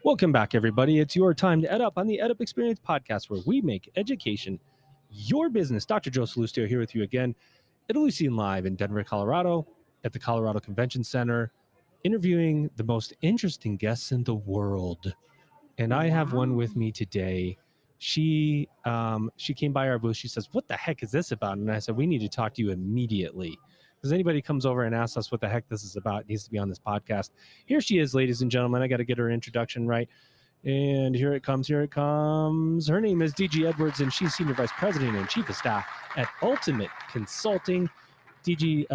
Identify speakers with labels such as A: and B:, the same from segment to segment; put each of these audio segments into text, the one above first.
A: Welcome back, everybody. It's your time to EdUp on the EdUp Experience podcast, where we make education your business. Dr. Joe Salustio here with you again at Ellucian Live in Denver, Colorado, at the Colorado Convention Center, interviewing the most interesting guests in the world. And I have one with me today. She came by our booth. She says, "What the heck is this about?" And I said, "We need to talk to you immediately. Because anybody comes over and asks us what the heck this is about, it needs to be on this podcast." Here she is, ladies and gentlemen. I got to get her introduction right. And here it comes. Her name is Digi Edwards, and she's Senior Vice President and Chief of Staff at Ultimate Consulting. Digi,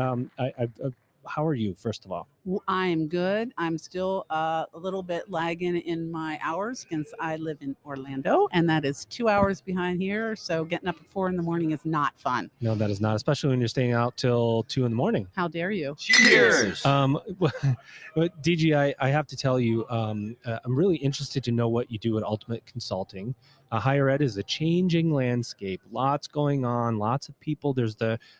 A: how are you, first of all?
B: I'm good. I'm still a little bit lagging in my hours because I live in Orlando, and that is 2 hours behind here. So getting up at 4 a.m. is not fun.
A: No, that is not, especially when you're staying out till 2 a.m.
B: How dare you?
C: Cheers!
A: But DG, I have to tell you, I'm really interested to know what you do at Ultimate Consulting. Higher ed is a changing landscape. Lots going on. Lots of people. There's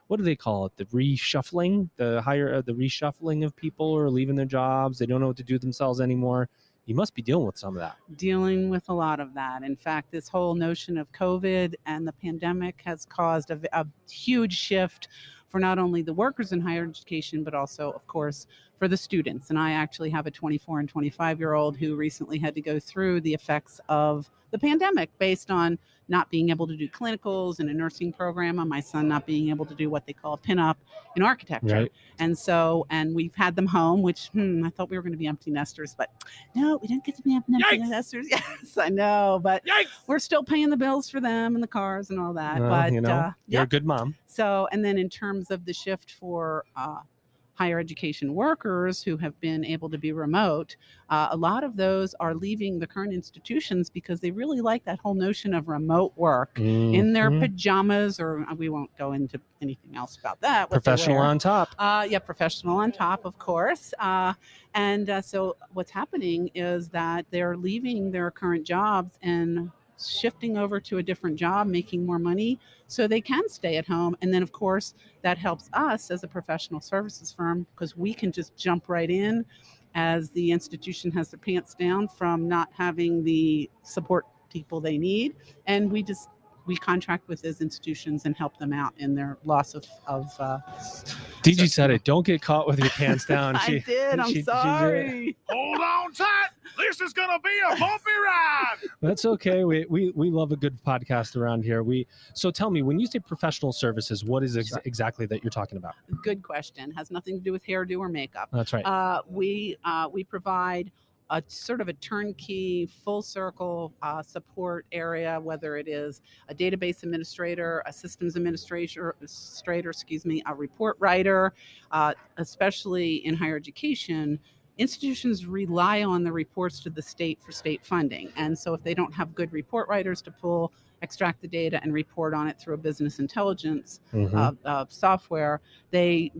A: what do they call it? The reshuffling. The reshuffling of people are leaving their jobs. They don't know what to do themselves anymore. You must be dealing with some of that.
B: Dealing with a lot of that. In fact, this whole notion of COVID and the pandemic has caused a huge shift for not only the workers in higher education, but also, of course, for the students. And I actually have a 24 and 25-year-old who recently had to go through the effects of the pandemic based on not being able to do clinicals in a nursing program, and my son not being able to do what they call a pinup in architecture. Right. And we've had them home, which I thought we were going to be empty nesters, but no, we didn't get to be empty nesters. Yes, I know, but we're still paying the bills for them and the cars and all that. But
A: you're a good mom.
B: So, and then in terms of the shift for higher education workers who have been able to be remote, a lot of those are leaving the current institutions because they really like that whole notion of remote work in their pajamas, or we won't go into anything else about that.
A: Professional on top.
B: Professional on top, of course. So what's happening is that they're leaving their current jobs and shifting over to a different job, making more money so they can stay at home. And then, of course, that helps us as a professional services firm because we can just jump right in as the institution has their pants down from not having the support people they need. And we contract with those institutions and help them out in their loss of
A: DG said it. Don't get caught with your pants down.
B: I did. I'm sorry.
C: Hold on tight. This is going to be a bumpy ride.
A: That's okay. We love a good podcast around here. So tell me, when you say professional services, what is exactly that you're talking about?
B: Good question. Has nothing to do with hairdo or makeup.
A: That's right.
B: We provide a sort of a turnkey, full circle support area, whether it is a database administrator, a systems administrator, a report writer, especially in higher education. Institutions rely on the reports to the state for state funding. And so if they don't have good report writers to extract the data and report on it through a business intelligence software, their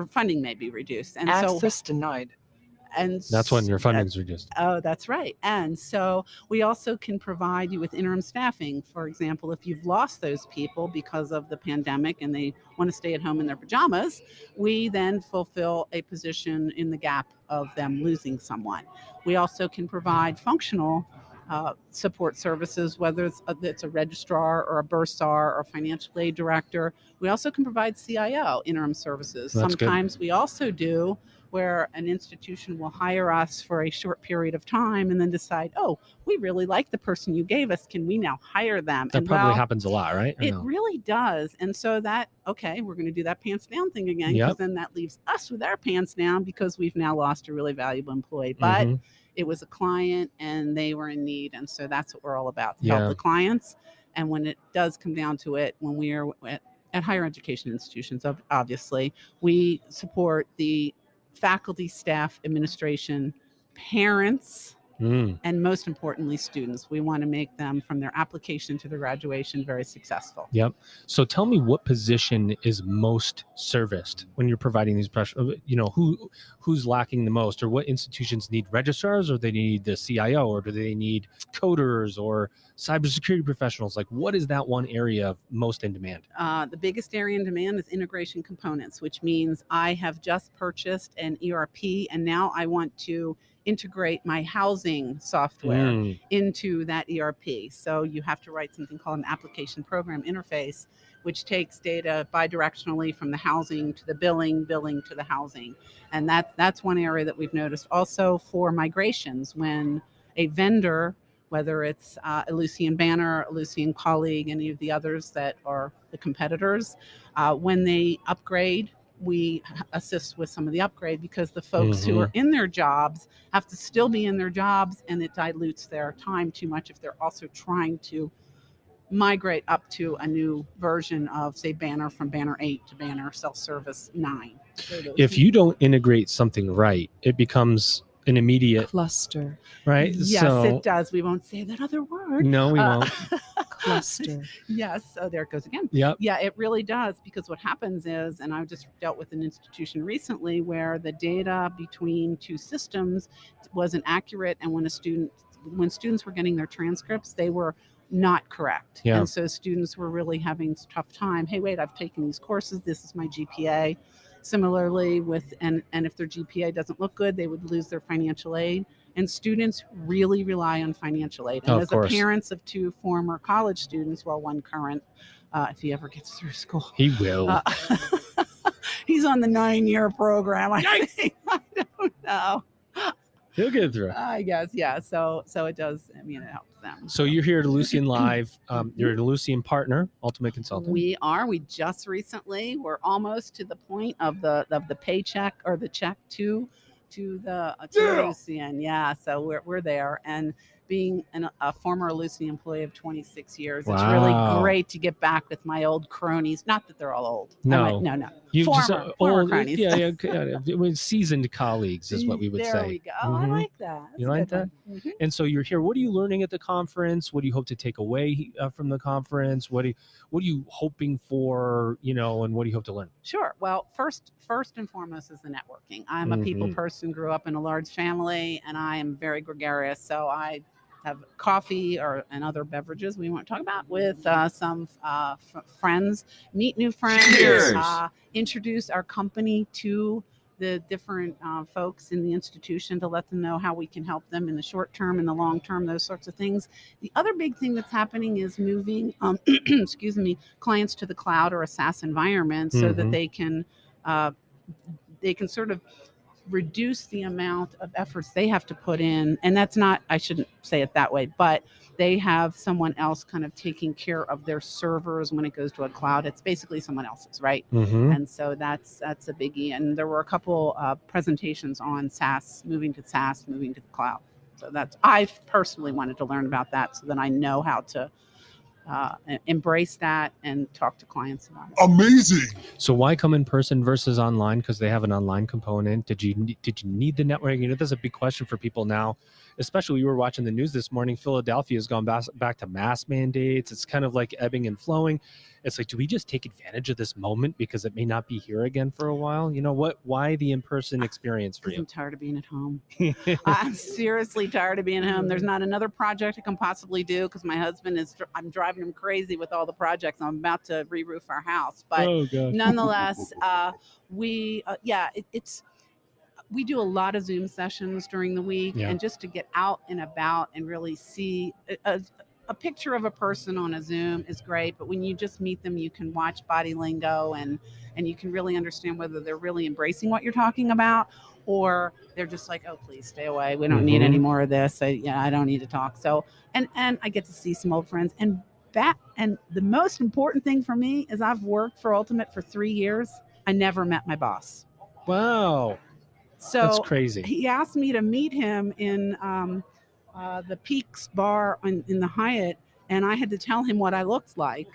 B: funding may be reduced. And
D: access denied.
B: And
A: that's when your funding is reduced.
B: Oh, that's right. And so we also can provide you with interim staffing. For example, if you've lost those people because of the pandemic and they want to stay at home in their pajamas, we then fulfill a position in the gap of them losing someone. We also can provide functional support services, whether it's a registrar or a bursar or a financial aid director. We also can provide CIO interim services.
A: That's
B: Sometimes
A: good.
B: We also do where an institution will hire us for a short period of time and then decide, oh, we really like the person you gave us. Can we now hire them?
A: That probably happens a lot, right?
B: It really does. And so we're going to do that pants down thing again, because then that leaves us with our pants down because we've now lost a really valuable employee. But it was a client and they were in need. And so that's what we're all about, to help the clients. And when it does come down to it, when we are at higher education institutions, obviously, we support the faculty, staff, administration, parents, and most importantly, students. We want to make them, from their application to their graduation, very successful.
A: Yep. So tell me, what position is most serviced when you're providing these who's lacking the most, or what institutions need registrars, or they need the CIO, or do they need coders or cybersecurity professionals? Like, what is that one area most in demand?
B: The biggest area in demand is integration components, which means I have just purchased an ERP and now I want to integrate my housing software
A: Mm.
B: into that ERP. So you have to write something called an application program interface, which takes data bidirectionally from the housing to the billing to the housing. And that's one area that we've noticed. Also for migrations, when a vendor, whether it's Ellucian Banner, Ellucian Colleague, any of the others that are the competitors, when they upgrade, we assist with some of the upgrade, because the folks who are in their jobs have to still be in their jobs, and it dilutes their time too much if they're also trying to migrate up to a new version of, say, Banner, from Banner 8 to Banner Self-Service 9.
A: If you don't integrate something right, it becomes an immediate
D: cluster,
A: right?
B: Yes,
A: So,
B: it does. We won't say that other word.
A: no, we won't.
D: cluster.
B: Yes. So there it goes again.
A: Yep.
B: Yeah, it really does, because what happens is, and I just dealt with an institution recently where the data between two systems wasn't accurate, and when students were getting their transcripts, they were not correct.
A: Yeah.
B: And so students were really having a tough time. Hey, wait, I've taken these courses. This is my GPA. Similarly with, and if their GPA doesn't look good, they would lose their financial aid. And students really rely on financial aid. And
A: Of
B: as
A: course.
B: a parents of two former college students, well, one current, if he ever gets through school.
A: He will.
B: He's on the 9-year program, I think. I don't know.
A: He'll get through.
B: I guess, yeah. So it does. I mean, it helps them.
A: So you're here at Ellucian Live. You're an Ellucian partner, Ultimate Consulting.
B: We are. We just recently. We're almost to the point of the paycheck, or the check to Ellucian. Yeah. So we're there. And being a former Ellucian employee of 26 years, it's really
A: Wow.
B: great to get back with my old cronies. Not that they're all old.
A: No.
B: No.
A: You
B: Former
A: old,
B: cronies.
A: yeah, seasoned colleagues is what we would
B: there
A: say.
B: we go. Oh, I
A: Mhm.
B: like that. That's
A: You
B: a
A: like
B: good one. Mhm.
A: And so you're here. What are you learning at the conference? What do you hope to take away from the conference? What are you hoping for? And what do you hope to learn?
B: Sure. Well, first and foremost is the networking. I'm a people person, grew up in a large family, and I am very gregarious. So I have coffee and other beverages we won't talk about with some friends, meet new friends,
C: Cheers.
B: introduce our company to the different folks in the institution to let them know how we can help them in the short term and the long term, those sorts of things. The other big thing that's happening is moving, clients to the cloud or a SaaS environment, so that they can sort of reduce the amount of efforts they have to put in. And that's not, I shouldn't say it that way, but they have someone else kind of taking care of their servers when it goes to a cloud. It's basically someone else's, right? And so that's a biggie. And there were a couple presentations on SaaS, moving to the cloud. So I personally wanted to learn about that, so that I know how to embrace that and talk to clients about it.
C: Amazing.
A: So why come in person versus online? Because they have an online component. Did you need the networking? That's a big question for people now, especially we were watching the news this morning. Philadelphia has gone back to mask mandates. It's kind of like ebbing and flowing. It's like, do we just take advantage of this moment because it may not be here again for a while? Why the in-person experience for
B: Because
A: you?
B: I'm tired of being at home. I'm seriously tired of being home. There's not another project I can possibly do, because my husband I'm driving him crazy with all the projects. I'm about to re-roof our house, but
A: Oh, gosh.
B: nonetheless, we do a lot of Zoom sessions during the week,
A: Yeah.
B: and just to get out and about and really see a picture of a person on a Zoom is great, but when you just meet them, you can watch body lingo, and you can really understand whether they're really embracing what you're talking about, or they're just like, oh, please stay away. We don't need any more of this. I don't need to talk. So, and I get to see some old friends, and the most important thing for me is I've worked for Ultimate for 3 years. I never met my boss.
A: Wow.
B: So
A: That's crazy.
B: He asked me to meet him in the Peaks bar in the Hyatt, and I had to tell him what I looked like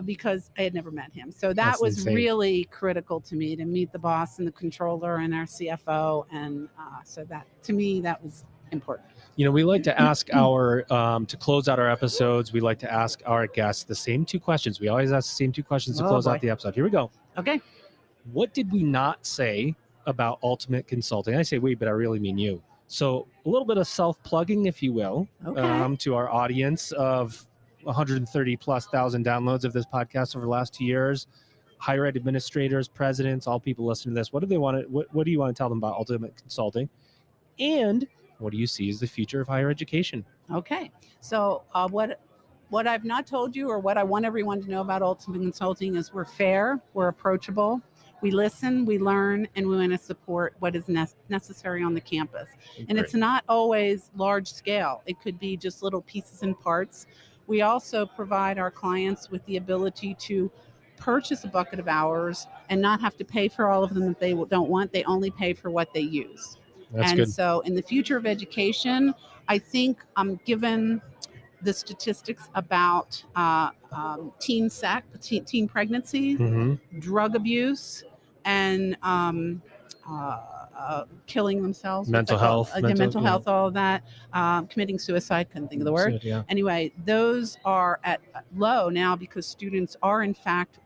B: because I had never met him. So that
A: That's
B: was
A: insane.
B: really critical to me, to meet the boss and the controller and our CFO. And so that, to me, that was important.
A: We like to ask to close out our episodes, we like to ask our guests the same 2 questions. We always ask the same 2 questions to
B: Oh,
A: close
B: boy.
A: out the episode. Here we go.
B: Okay.
A: What did we not say about Ultimate Consulting? I say we, but I really mean you. So a little bit of self-plugging, if you will,
B: Okay.
A: to our audience of 130,000+ downloads of this podcast over the last 2 years. Higher ed administrators, presidents, all people listening to this. What do they want? What do you want to tell them about Ultimate Consulting? And what do you see as the future of higher education?
B: Okay. So what I've not told you, or what I want everyone to know about Ultimate Consulting, is we're fair, we're approachable, we listen, we learn, and we want to support what is necessary on the campus. And it's not always large scale. It could be just little pieces and parts. We also provide our clients with the ability to purchase a bucket of hours and not have to pay for all of them that they don't want. They only pay for what they use.
A: That's
B: and
A: good.
B: So in the future of education, I think given the statistics about teen pregnancy, drug abuse, and killing themselves,
A: mental health,
B: mental health, all of that, committing suicide, couldn't think of the word.
A: Yeah.
B: Anyway, those are at low now because students are in fact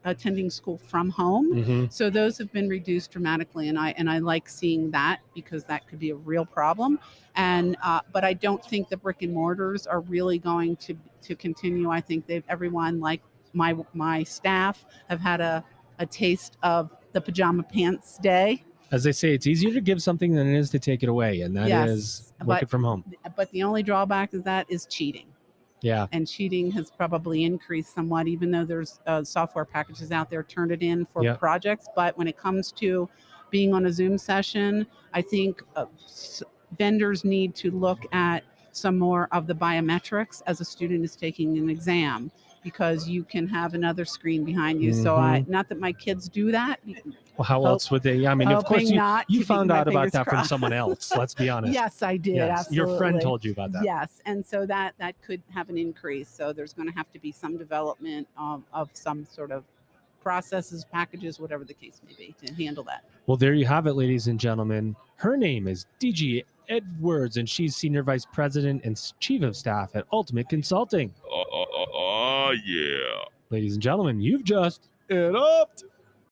B: attending school from home. So those have been reduced dramatically, and I like seeing that, because that could be a real problem. And but I don't think the brick and mortars are really going to continue. I think everyone, like my staff, have had a taste of the pajama pants day.
A: As they say, it's easier to give something than it is to take it away, and that is working from home.
B: But the only drawback is cheating.
A: Yeah.
B: And cheating has probably increased somewhat, even though there's software packages out there, turn it in for projects. But when it comes to being on a Zoom session, I think vendors need to look at some more of the biometrics as a student is taking an exam, because you can have another screen behind you. So not that my kids do that.
A: Well, how else would they? I mean, of course, you found out about that from someone else. Let's be honest.
B: Yes, I did.
A: Yes.
B: Absolutely.
A: Your friend told you about that.
B: Yes. And so that could have an increase. So there's going to have to be some development of some sort of processes, packages, whatever the case may be, to handle that.
A: Well, there you have it, ladies and gentlemen. Her name is Digi Edwards, and she's Senior Vice President and Chief of Staff at Ultimate Consulting.
C: Yeah.
A: Ladies and gentlemen, you've just EdUp'd.